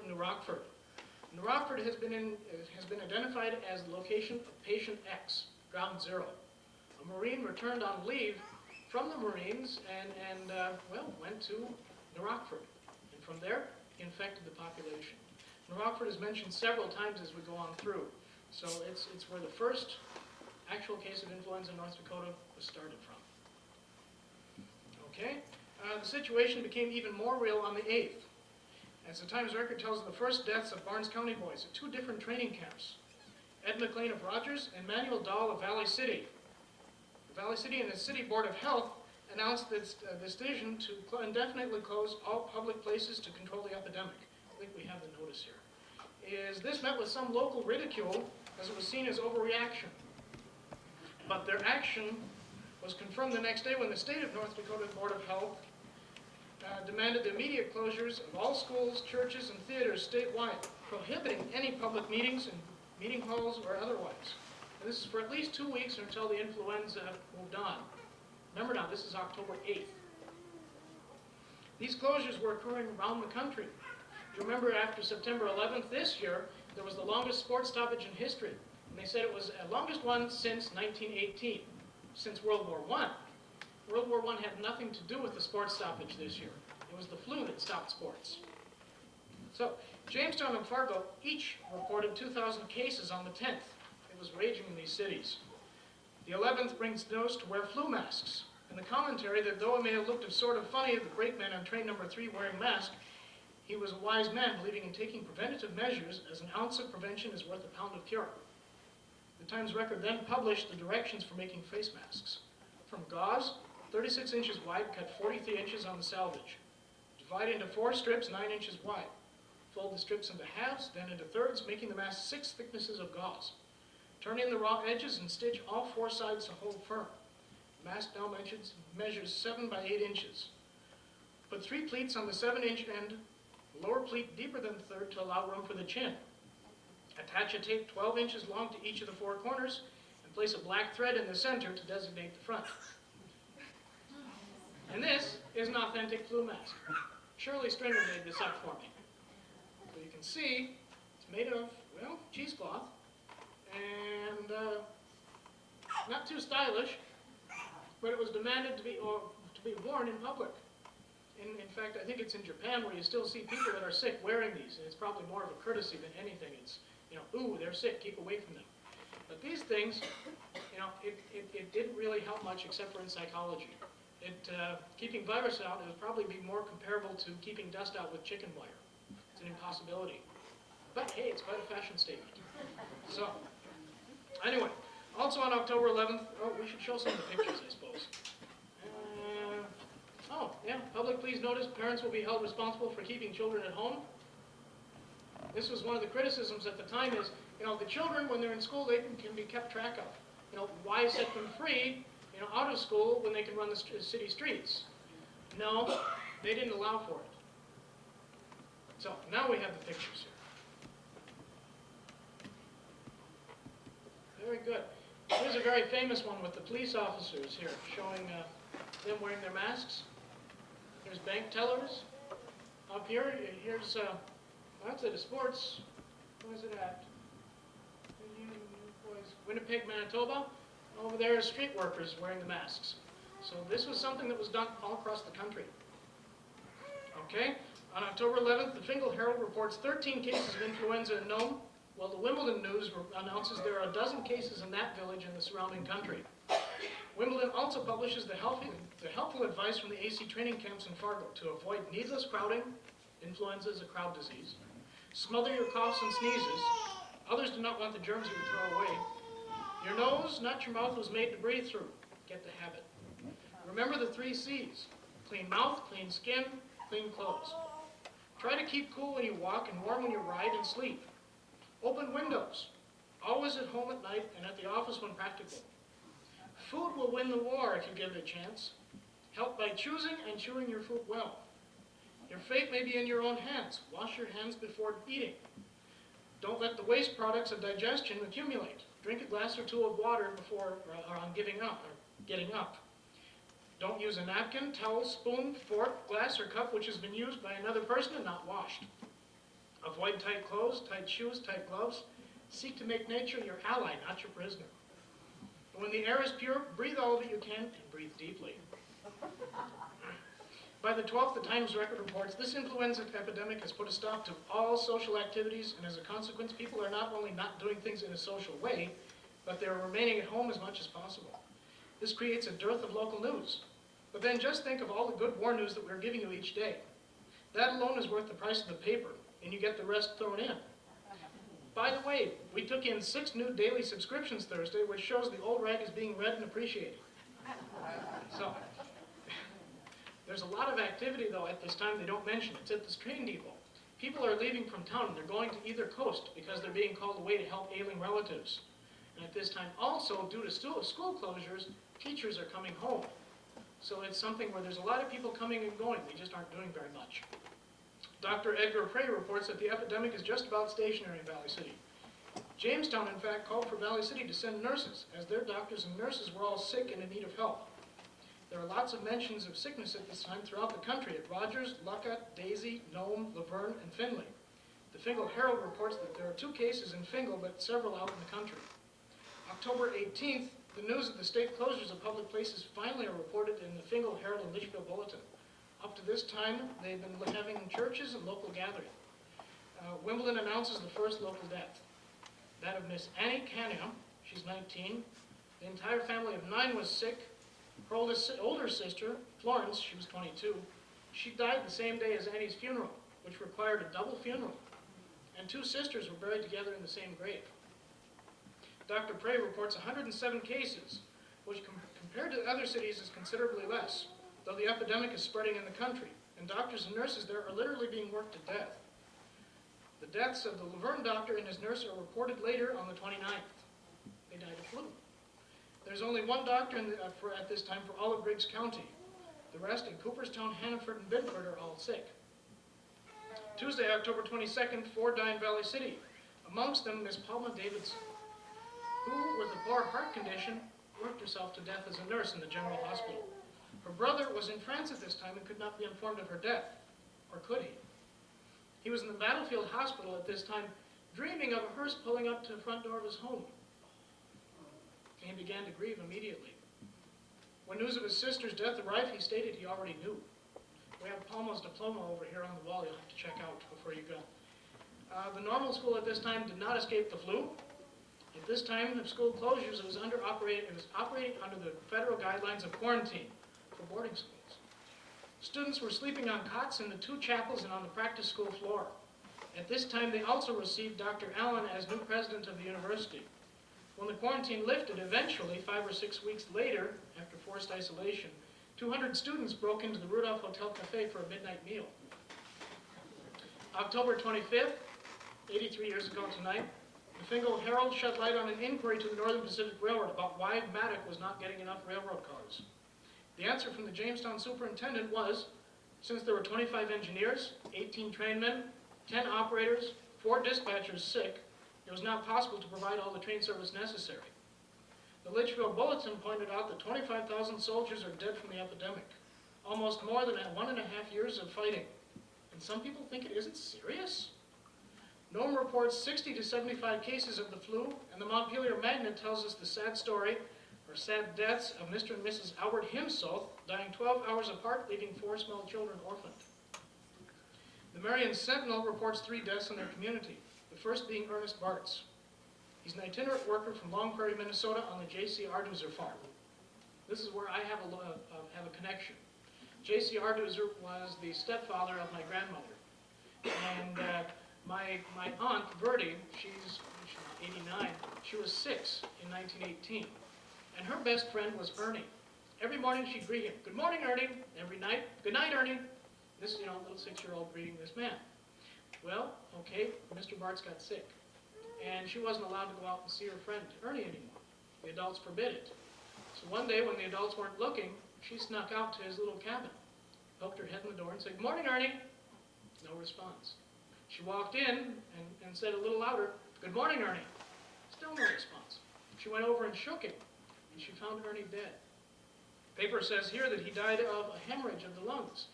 entitled New Rockford. New Rockford has been identified as the location of Patient X, Ground Zero. A Marine returned on leave from the Marines and went to New Rockford. And from there, he infected the population. New Rockford is mentioned several times as we go on through. So it's where the first actual case of influenza in North Dakota was started from. Okay, the situation became even more real on the 8th. As the Times record tells of the first deaths of Barnes County boys at 2 different training camps. Ed McLean of Rogers and Manuel Dahl of Valley City. The Valley City and the City Board of Health announced its decision to indefinitely close all public places to control the epidemic. I think we have the notice here. This met with some local ridicule as it was seen as overreaction. But their action was confirmed the next day when the state of North Dakota Board of Health demanded the immediate closures of all schools, churches, and theaters statewide, prohibiting any public meetings in meeting halls or otherwise. And this is for at least 2 weeks or until the influenza moved on. Remember now, this is October 8th. These closures were occurring around the country. You remember after September 11th this year, there was the longest sports stoppage in history. And they said it was the longest one since 1918, since World War I. World War I had nothing to do with the sports stoppage this year. It was the flu that stopped sports. So, Jamestown and Fargo each reported 2,000 cases on the 10th. It was raging in these cities. The 11th brings those to wear flu masks. In the commentary, that though it may have looked sort of funny at the brakeman on train number 3 wearing mask, he was a wise man, believing in taking preventative measures, as an ounce of prevention is worth a pound of cure. The Times record then published the directions for making face masks. From gauze, 36 inches wide, cut 43 inches on the selvage. Divide into 4 strips, 9 inches wide. Fold the strips into halves, then into thirds, making the mask 6 thicknesses of gauze. Turn in the raw edges and stitch all 4 sides to hold firm. The mask now measures 7 by 8 inches. Put 3 pleats on the 7-inch end, the lower pleat deeper than the third to allow room for the chin. Attach a tape 12 inches long to each of the 4 corners and place a black thread in the center to designate the front. And this is an authentic flu mask. Shirley Stringer made this up for me. So you can see it's made of, well, cheesecloth, and not too stylish, but it was demanded to be worn in public. In fact, I think it's in Japan where you still see people that are sick wearing these, and it's probably more of a courtesy than anything. It's, ooh, they're sick, keep away from them. But these things, it didn't really help much except for in psychology. Keeping virus out would probably be more comparable to keeping dust out with chicken wire. It's an impossibility. But hey, it's quite a fashion statement. So, anyway, also on October 11th, we should show some of the pictures, I suppose. Public please notice parents will be held responsible for keeping children at home. This was one of the criticisms at the time is, the children, when they're in school, they can be kept track of. Why set them free, out of school when they can run the city streets? No, they didn't allow for it. So, now we have the pictures here. Very good. Here's a very famous one with the police officers here, showing them wearing their masks. There's bank tellers. Up here, here's, that's at a sports, where is it at? Winnipeg, Manitoba. Over there are street workers wearing the masks. So this was something that was done all across the country. Okay, on October 11th, the Fingal Herald reports 13 cases of influenza in Nome, while the Wimbledon News announces there are 12 cases in that village and the surrounding country. Wimbledon also publishes the helpful advice from the AC training camps in Fargo to avoid needless crowding. Influenza is a crowd disease. Smother your coughs and sneezes. Others do not want the germs you would throw away. Your nose, not your mouth, was made to breathe through. Get the habit. Remember the 3 C's. Clean mouth, clean skin, clean clothes. Try to keep cool when you walk and warm when you ride and sleep. Open windows. Always at home at night and at the office when practical. Food will win the war if you give it a chance. Help by choosing and chewing your food well. Your fate may be in your own hands. Wash your hands before eating. Don't let the waste products of digestion accumulate. Drink a glass or 2 of water before or on getting up. Don't use a napkin, towel, spoon, fork, glass, or cup which has been used by another person and not washed. Avoid Avoid tight clothes, tight shoes, tight gloves. Seek to make nature your ally, not your prisoner. And when the air is pure, breathe all that you can and breathe deeply. By the 12th, the Times record reports, this influenza epidemic has put a stop to all social activities, and as a consequence, people are not only not doing things in a social way, but they're remaining at home as much as possible. This creates a dearth of local news. But then just think of all the good war news that we're giving you each day. That alone is worth the price of the paper, and you get the rest thrown in. By the way, we took in 6 new daily subscriptions Thursday, which shows the old rag is being read and appreciated. So, there's a lot of activity, though, at this time they don't mention. It's at this train depot. People are leaving from town, and they're going to either coast because they're being called away to help ailing relatives. And at this time, also, due to school closures, teachers are coming home. So it's something where there's a lot of people coming and going. They just aren't doing very much. Dr. Edgar Prey reports that the epidemic is just about stationary in Valley City. Jamestown, in fact, called for Valley City to send nurses, as their doctors and nurses were all sick and in need of help. There are lots of mentions of sickness at this time throughout the country at Rogers, Lucca, Daisy, Nome, Laverne, and Findlay. The Fingal Herald reports that there are 2 cases in Fingal, but several out in the country. October 18th, the news of the state closures of public places finally are reported in the Fingal Herald and Litchfield Bulletin. Up to this time, they've been having churches and local gatherings. Wimbledon announces the first local death. That of Miss Annie Cania, she's 19. The entire family of 9 was sick. Her older sister, Florence, she was 22, she died the same day as Annie's funeral, which required a double funeral. And 2 sisters were buried together in the same grave. Dr. Prey reports 107 cases, which compared to other cities is considerably less, though the epidemic is spreading in the country, and doctors and nurses there are literally being worked to death. The deaths of the Laverne doctor and his nurse are reported later on the 29th. They died of flu. There's only 1 doctor at this time for all of Briggs County. The rest in Cooperstown, Hannaford, and Biddeford are all sick. Tuesday, October 22nd, 4 die in Valley City. Amongst them, Miss Paula Davidson, who, with a poor heart condition, worked herself to death as a nurse in the general hospital. Her brother was in France at this time and could not be informed of her death. Or could he? He was in the battlefield hospital at this time, dreaming of a hearse pulling up to the front door of his home. And he began to grieve immediately. When news of his sister's death arrived, he stated he already knew. We have Palma's diploma over here on the wall you'll have to check out before you go. The normal school at this time did not escape the flu. At this time of school closures, it was operating under the federal guidelines of quarantine for boarding schools. Students were sleeping on cots in the 2 chapels and on the practice school floor. At this time, they also received Dr. Allen as new president of the university. When the quarantine lifted, eventually, 5 or 6 weeks later, after forced isolation, 200 students broke into the Rudolph Hotel Cafe for a midnight meal. October 25th, 83 years ago tonight, the Fingal Herald shed light on an inquiry to the Northern Pacific Railroad about why Maddock was not getting enough railroad cars. The answer from the Jamestown superintendent was, since there were 25 engineers, 18 trainmen, 10 operators, 4 dispatchers sick, it was not possible to provide all the train service necessary. The Litchfield Bulletin pointed out that 25,000 soldiers are dead from the epidemic, almost more than 1.5 years of fighting. And some people think it isn't serious? Nome reports 60 to 75 cases of the flu, and the Montpelier Magnet tells us the sad story, or sad deaths, of Mr. and Mrs. Albert Himsoth, dying 12 hours apart, leaving 4 small children orphaned. The Marion Sentinel reports 3 deaths in their community, the first being Ernest Bartz. He's an itinerant worker from Long Prairie, Minnesota on the J.C. Arduzer farm. This is where I have a connection. J.C. Arduzer was the stepfather of my grandmother. And my aunt, Bertie, she's 89, she was 6 in 1918. And her best friend was Ernie. Every morning she'd greet him, "Good morning, Ernie." Every night, "Good night, Ernie." This is, little 6-year-old greeting this man. Well, okay, Mr. Bartz got sick. And she wasn't allowed to go out and see her friend Ernie anymore. The adults forbid it. So one day when the adults weren't looking, she snuck out to his little cabin, poked her head in the door and said, "Good morning, Ernie." No response. She walked in and said a little louder, "Good morning, Ernie." Still no response. She went over and shook him, and she found Ernie dead. Paper says here that he died of a hemorrhage of the lungs.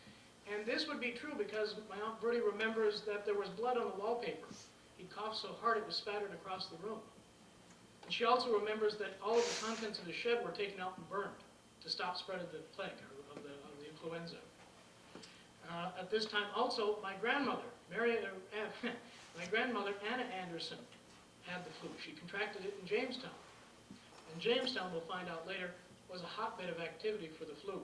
And this would be true because my Aunt Bertie remembers that there was blood on the wallpaper. He coughed so hard it was spattered across the room. And she also remembers that all of the contents of the shed were taken out and burned to stop spread of the plague, or of the influenza. At this time also, my grandmother, Anna Anderson, had the flu. She contracted it in Jamestown. And Jamestown, we'll find out later, was a hotbed of activity for the flu.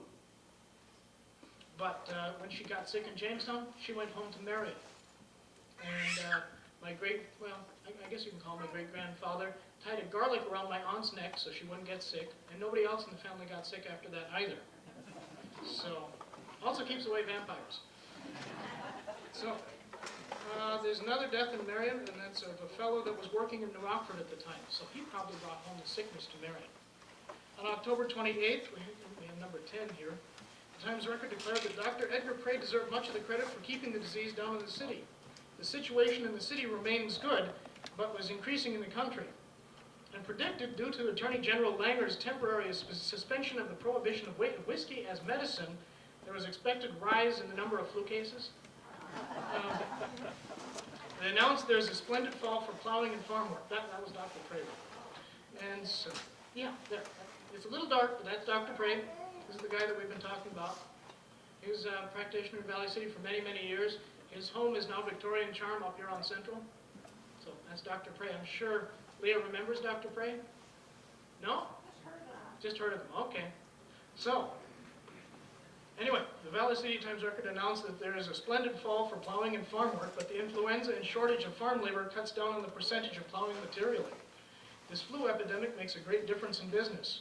But when she got sick in Jamestown, she went home to Marion. And I guess you can call my great-grandfather, tied a garlic around my aunt's neck so she wouldn't get sick, and nobody else in the family got sick after that either. So, also keeps away vampires. So, there's another death in Marion, and that's of a fellow that was working in New Rockford at the time, so he probably brought home the sickness to Marion. On October 28th, we have number 10 here, the Times Record declared that Dr. Edgar Prey deserved much of the credit for keeping the disease down in the city. The situation in the city remains good, but was increasing in the country. And predicted, due to Attorney General Langer's temporary suspension of the prohibition of whiskey as medicine, there was expected rise in the number of flu cases. They announced there's a splendid fall for plowing and farm work. That was Dr. Prey. And so, yeah, there. It's a little dark, but that's Dr. Prey. This is the guy that we've been talking about. He was a practitioner in Valley City for many, many years. His home is now Victorian Charm up here on Central. So that's Dr. Prey. I'm sure Leah remembers Dr. Prey? No? Just heard of him. Okay. So, anyway, the Valley City Times Record announced that there is a splendid fall for plowing and farm work, but the influenza and shortage of farm labor cuts down on the percentage of plowing materially. This flu epidemic makes a great difference in business.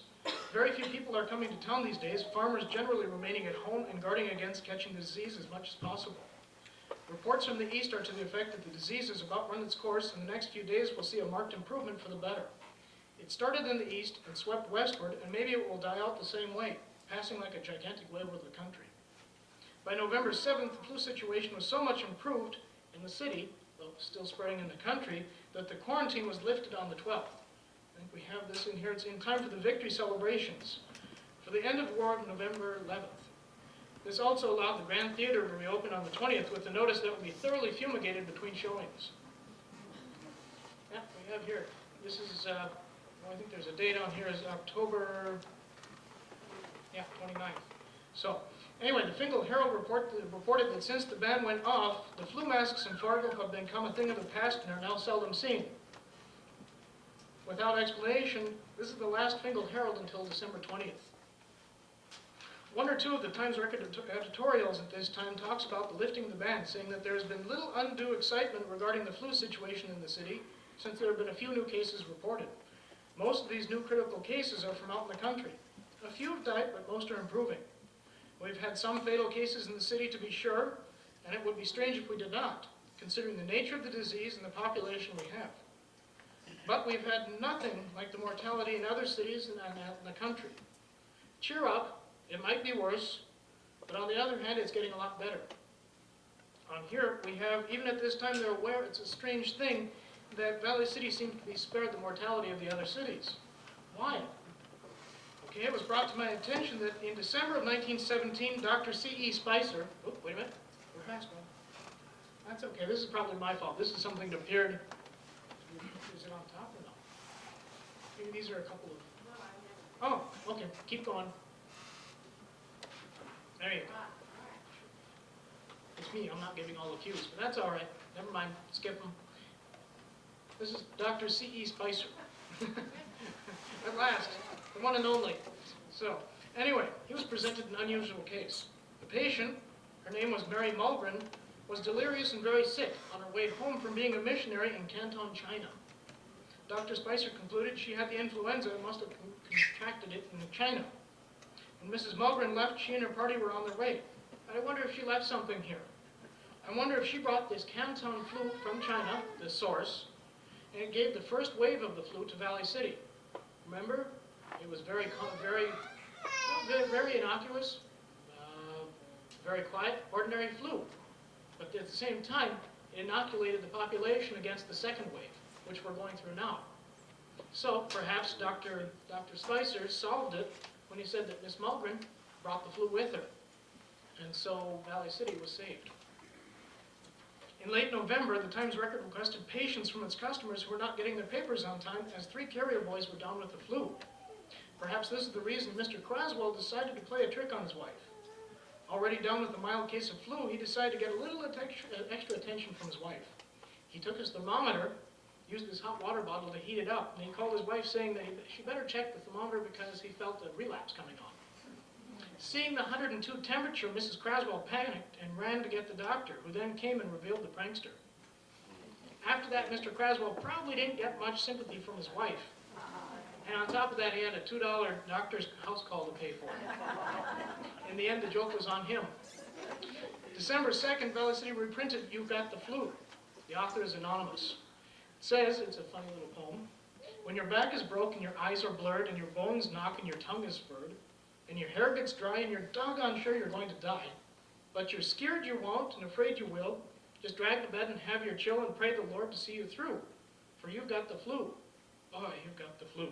Very few people are coming to town these days, farmers generally remaining at home and guarding against catching the disease as much as possible. Reports from the east are to the effect that the disease has about run its course, and the next few days will see a marked improvement for the better. It started in the east and swept westward, and maybe it will die out the same way, passing like a gigantic wave over the country. By November 7th, the flu situation was so much improved in the city, though still spreading in the country, that the quarantine was lifted on the 12th. I think we have this in here. It's in time for the victory celebrations for the end of the war on November 11th. This also allowed the Grand Theater to reopen on the 20th with the notice that it would be thoroughly fumigated between showings. Yeah, we have here. This is, I think there's a date on here, is October, 29th. So, anyway, the Fingal Herald reported that since the ban went off, the flu masks in Fargo have become a thing of the past and are now seldom seen. Without explanation, this is the last Fingal Herald until December 20th. One or two of the Times Record editorials at this time talks about the lifting of the ban, saying that there has been little undue excitement regarding the flu situation in the city, since there have been a few new cases reported. Most of these new critical cases are from out in the country. A few have died, but most are improving. We've had some fatal cases in the city, to be sure, and it would be strange if we did not, considering the nature of the disease and the population we have. But we've had nothing like the mortality in other cities and in the country. Cheer up. It might be worse, but on the other hand, it's getting a lot better. On here, we have, even at this time, they're aware it's a strange thing that Valley City seems to be spared the mortality of the other cities. Why? Okay, it was brought to my attention that in December of 1917, Dr. C.E. Spicer, wait a minute, we're fast going. That's okay, this is probably my fault. This is something that appeared, is it on top or no? Maybe these are a couple of, oh, okay, keep going. There you go. It's me, I'm not giving all the cues, but that's all right. Never mind, skip them. This is Dr. C.E. Spicer. At last, the one and only. So, anyway, he was presented an unusual case. The patient, her name was Mary Mulgren, was delirious and very sick on her way home from being a missionary in Canton, China. Dr. Spicer concluded she had the influenza and must have contracted it in China. When Mrs. Mulgren left, she and her party were on their way. I wonder if she left something here. I wonder if she brought this Canton flu from China, the source, and it gave the first wave of the flu to Valley City. Remember? It was very innocuous, very quiet, ordinary flu. But at the same time, it inoculated the population against the second wave, which we're going through now. So perhaps Dr. Spicer solved it when he said that Miss Mulgren brought the flu with her. And so Valley City was saved. In late November, the Times-Record requested patience from its customers who were not getting their papers on time as 3 carrier boys were down with the flu. Perhaps this is the reason Mr. Craswell decided to play a trick on his wife. Already down with a mild case of flu, he decided to get a little extra attention from his wife. He took his thermometer, used his hot water bottle to heat it up, and he called his wife saying that she better check the thermometer because he felt a relapse coming on. Seeing the 102 temperature, Mrs. Craswell panicked and ran to get the doctor, who then came and revealed the prankster. After that, Mr. Craswell probably didn't get much sympathy from his wife. And on top of that, he had a $2 doctor's house call to pay for. In the end, the joke was on him. December 2nd, Valley City reprinted You've Got the Flu. The author is anonymous. It says, it's a funny little poem, when your back is broken, your eyes are blurred, and your bones knock and your tongue is spurred, and your hair gets dry and you're doggone sure you're going to die, but you're scared you won't and afraid you will, just drag to bed and have your chill and pray the Lord to see you through, for you've got the flu. Boy, you've got the flu.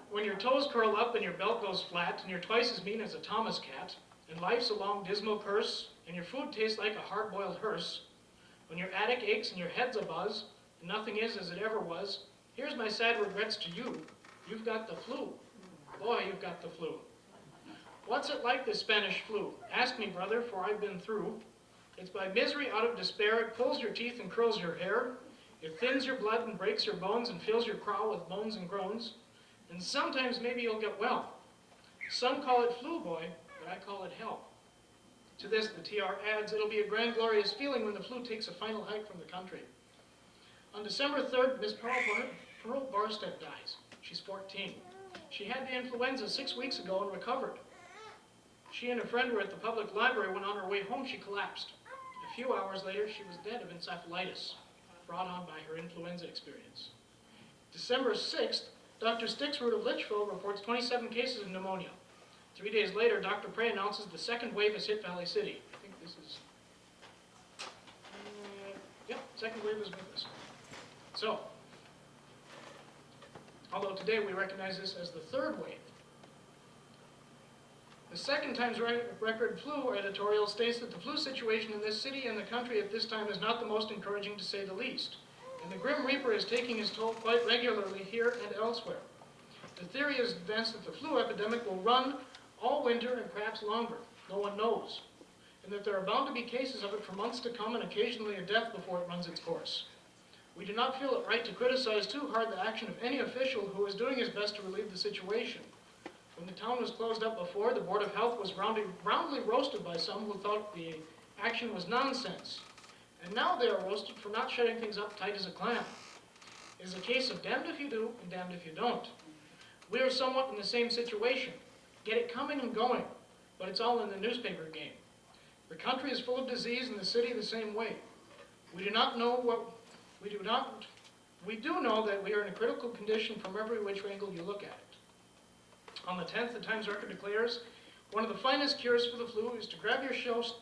When your toes curl up and your belt goes flat and you're twice as mean as a Thomas cat, and life's a long dismal curse, and your food tastes like a hard-boiled hearse, when your attic aches and your head's abuzz, and nothing is as it ever was, here's my sad regrets to you. You've got the flu. Boy, you've got the flu. What's it like, this Spanish flu? Ask me, brother, for I've been through. It's by misery out of despair. It pulls your teeth and curls your hair. It thins your blood and breaks your bones and fills your craw with moans and groans. And sometimes maybe you'll get well. Some call it flu, boy, but I call it hell. To this, the TR adds, it'll be a grand, glorious feeling when the flu takes a final hike from the country. On December 3rd, Miss Paula Barstead dies. She's 14. She had the influenza 6 weeks ago and recovered. She and a friend were at the public library when on her way home she collapsed. A few hours later, she was dead of encephalitis, brought on by her influenza experience. December 6th, Dr. Stixrud of Litchfield reports 27 cases of pneumonia. 3 days later, Dr. Prey announces the second wave has hit Valley City. I think this is... second wave is with us. So, although today we recognize this as the third wave, the second Times-Record flu editorial states that the flu situation in this city and the country at this time is not the most encouraging, to say the least. And the Grim Reaper is taking his toll quite regularly here and elsewhere. The theory is advanced that the flu epidemic will run all winter and perhaps longer. No one knows. And that there are bound to be cases of it for months to come and occasionally a death before it runs its course. We do not feel it right to criticize too hard the action of any official who is doing his best to relieve the situation. When the town was closed up before, the Board of Health was roundly roasted by some who thought the action was nonsense. And now they are roasted for not shutting things up tight as a clam. It is a case of damned if you do and damned if you don't. We are somewhat in the same situation. Get it coming and going, but it's all in the newspaper game. The country is full of disease and the city the same way. We do know that we are in a critical condition from every which angle you look at it. On the 10th, the Times-Record declares, one of the finest cures for the flu is to grab your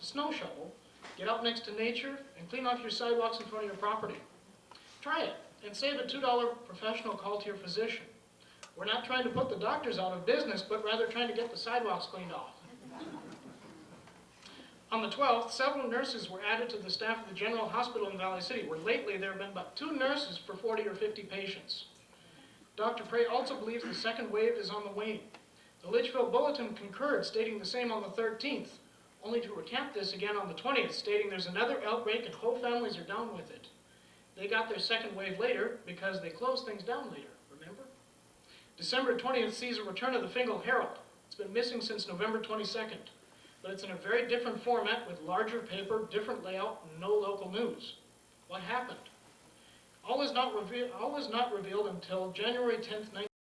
snow shovel, get out next to nature, and clean off your sidewalks in front of your property. Try it, and save a $2 professional call to your physician. We're not trying to put the doctors out of business, but rather trying to get the sidewalks cleaned off. On the 12th, several nurses were added to the staff of the General Hospital in Valley City, where lately there have been but 2 nurses for 40 or 50 patients. Dr. Prey also believes the second wave is on the wane. The Litchfield Bulletin concurred, stating the same on the 13th, only to recant this again on the 20th, stating there's another outbreak and whole families are down with it. They got their second wave later because they closed things down later, remember? December 20th sees a return of the Fingal Herald. It's been missing since November 22nd, but it's in a very different format with larger paper, different layout, and no local news. What happened? All is not revealed until January 10th,